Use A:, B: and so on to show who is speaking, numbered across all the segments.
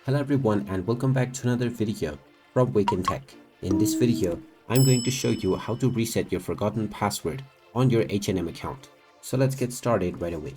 A: Hello everyone and welcome back to another video from Wake&Tech. In this video, I'm going to show you how to reset your forgotten password on your H&M account. So let's get started right away.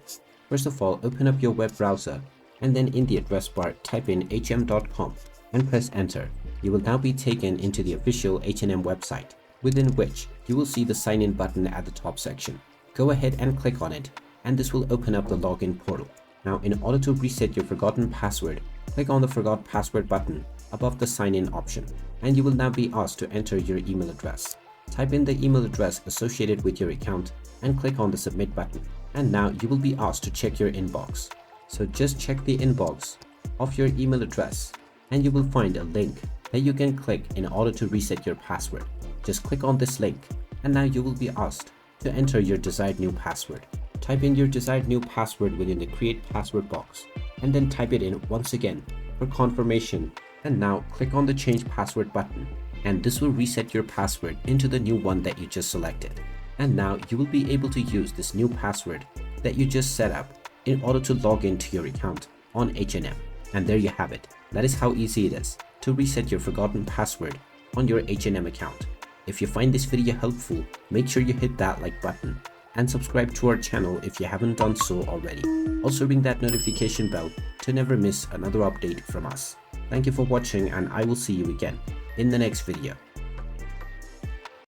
A: First of all, open up your web browser and then in the address bar type in hm.com and press enter. You will now be taken into the official H&M website, within which you will see the sign in button at the top section. Go ahead and click on it and this will open up the login portal. Now in order to reset your forgotten password, click on the Forgot Password button above the Sign In option, and you will now be asked to enter your email address. Type in the email address associated with your account and click on the Submit button. And now you will be asked to check your inbox. So just check the inbox of your email address and you will find a link that you can click in order to reset your password. Just click on this link and now you will be asked to enter your desired new password. Type in your desired new password within the Create Password box and then type it in once again for confirmation, and now click on the Change Password button and this will reset your password into the new one that you just selected. And now you will be able to use this new password that you just set up in order to log into your account on H&M. And there you have it. That is how easy it is to reset your forgotten password on your H&M account. If you find this video helpful, make sure you hit that like button and subscribe to our channel if you haven't done so already. Also ring that notification bell to never miss another update from us. Thank you for watching and I will see you again in the next video.